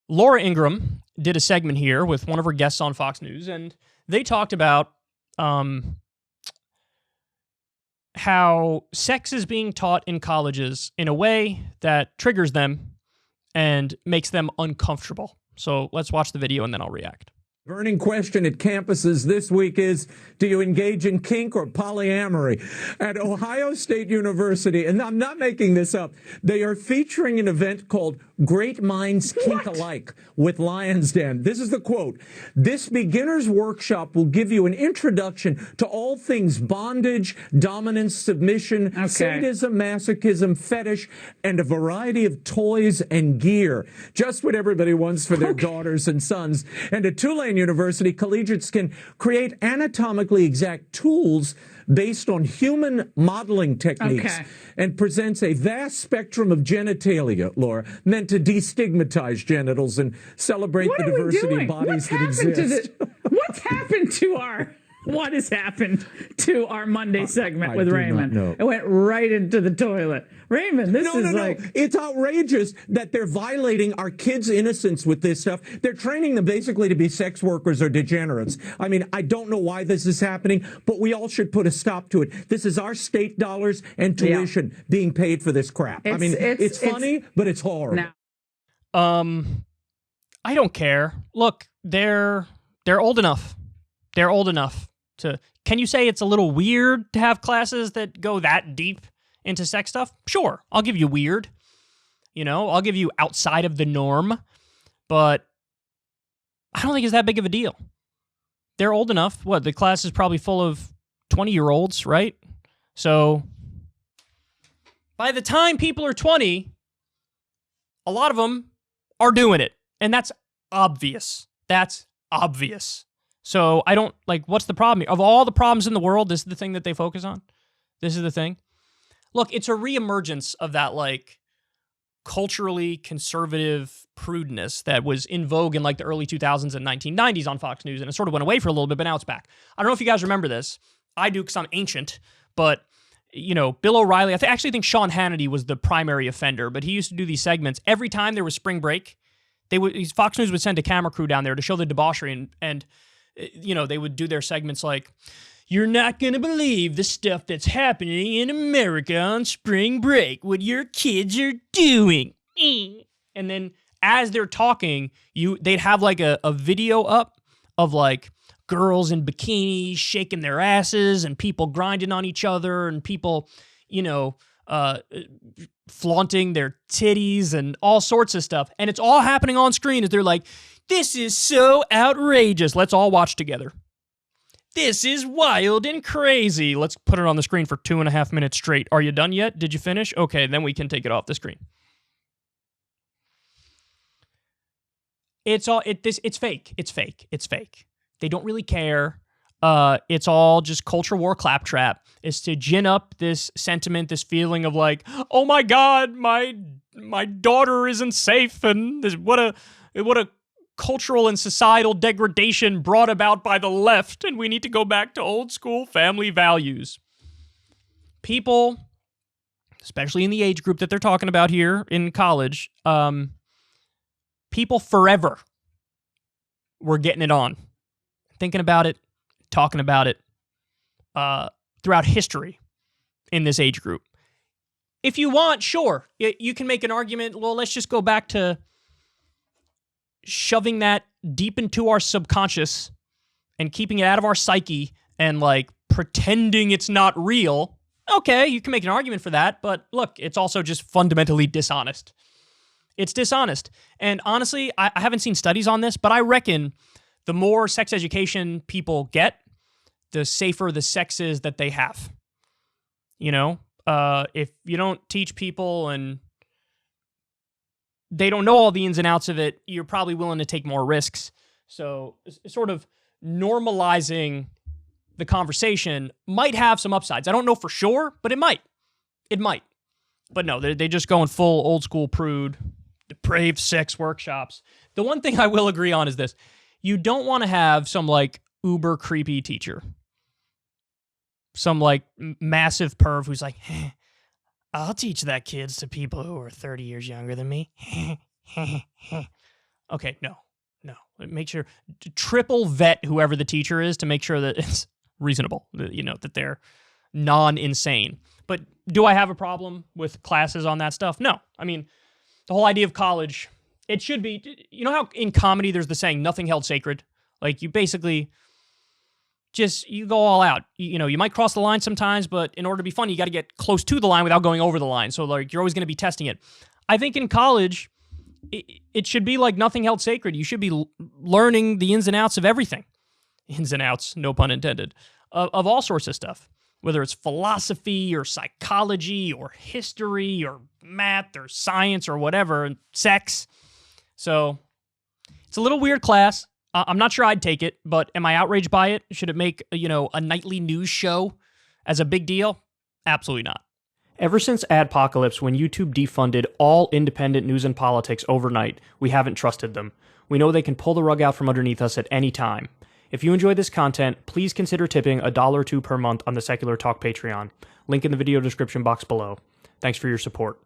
Laura Ingraham did a segment here with one of her guests on Fox News, and they talked about how sex is being taught in colleges in a way that triggers them and makes them uncomfortable. So let's watch the video and then I'll react. Burning question at campuses this week is, do you engage in kink or polyamory? At Ohio State University, and I'm not making this up, they are featuring an event called Great Minds Kink Alike with Lion's Den. This is the quote. This beginner's workshop will give you an introduction to all things bondage, dominance, submission, sadism, masochism, fetish, and a variety of toys and gear. Just what everybody wants for their daughters and sons. And at Tulane University, collegiates can create anatomically exact tools based on human modeling techniques and presents a vast spectrum of genitalia, Laura, meant to destigmatize genitals and celebrate the diversity of bodies that exist. What's happened to our... What has happened to our Monday segment with Raymond? It went right into the toilet. Raymond, this is like... It's outrageous that they're violating our kids' innocence with this stuff. They're training them basically to be sex workers or degenerates. I mean, I don't know why this is happening, but we all should put a stop to it. This is our state dollars and tuition being paid for this crap. It's funny, but it's horrible. I don't care. Look, they're old enough. They're old enough. Can you say it's a little weird to have classes that go that deep into sex stuff? Sure, I'll give you weird. I'll give you outside of the norm, but I don't think it's that big of a deal. They're old enough. The class is probably full of 20-year-olds, right? So by the time people are 20, a lot of them are doing it, and that's obvious. That's obvious. So I don't, what's the problem? Of all the problems in the world, this is the thing that they focus on? This is the thing? Look, it's a reemergence of that, culturally conservative prudeness that was in vogue in, the early 2000s and 1990s on Fox News, and it sort of went away for a little bit, but now it's back. I don't know if you guys remember this. I do because I'm ancient, but, Bill O'Reilly, I actually think Sean Hannity was the primary offender, but he used to do these segments. Every time there was spring break, Fox News would send a camera crew down there to show the debauchery, and they would do their segments like, you're not going to believe the stuff that's happening in America on spring break, what your kids are doing. And then as they're talking, they'd have a video up of girls in bikinis shaking their asses and people grinding on each other and people, flaunting their titties and all sorts of stuff. And it's all happening on screen as they're like, this is so outrageous. Let's all watch together. This is wild and crazy. Let's put it on the screen for 2.5 minutes straight. Are you done yet? Did you finish? Okay, then we can take it off the screen. It's fake. It's fake. It's fake. They don't really care. It's all just culture war claptrap. It's to gin up this sentiment, this feeling of oh my God, my daughter isn't safe, and what a cultural and societal degradation brought about by the left, and we need to go back to old school family values. People, especially in the age group that they're talking about here in college, people forever were getting it on, thinking about it, talking about it throughout history in this age group. If you want, sure, you can make an argument, well, let's just go back to shoving that deep into our subconscious and keeping it out of our psyche and pretending it's not real. Okay, you can make an argument for that, but look, it's also just fundamentally dishonest. It's dishonest. And honestly, I haven't seen studies on this, but I reckon the more sex education people get, the safer the sex is that they have. If you don't teach people and they don't know all the ins and outs of it, you're probably willing to take more risks. So sort of normalizing the conversation might have some upsides. I don't know for sure, but it might. It might. But no, they're just going full old school prude, depraved sex workshops. The one thing I will agree on is this. You don't want to have some uber creepy teacher. Some massive perv who's I'll teach that kids to people who are 30 years younger than me. Okay, no. Make sure, triple vet whoever the teacher is to make sure that it's reasonable, that they're non-insane. But do I have a problem with classes on that stuff? No. I mean, the whole idea of college, it should be, how in comedy there's the saying, nothing held sacred? Like, you basically you go all out. You might cross the line sometimes, but in order to be funny, you got to get close to the line without going over the line. So, like, you're always going to be testing it. I think in college, it should be like nothing held sacred. You should be learning the ins and outs of everything. Ins and outs, no pun intended, of all sorts of stuff. Whether it's philosophy or psychology or history or math or science or whatever, and sex. So it's a little weird class. I'm not sure I'd take it, but am I outraged by it? Should it make, a nightly news show as a big deal? Absolutely not. Ever since Adpocalypse, when YouTube defunded all independent news and politics overnight, we haven't trusted them. We know they can pull the rug out from underneath us at any time. If you enjoy this content, please consider tipping $1 or $2 per month on the Secular Talk Patreon. Link in the video description box below. Thanks for your support.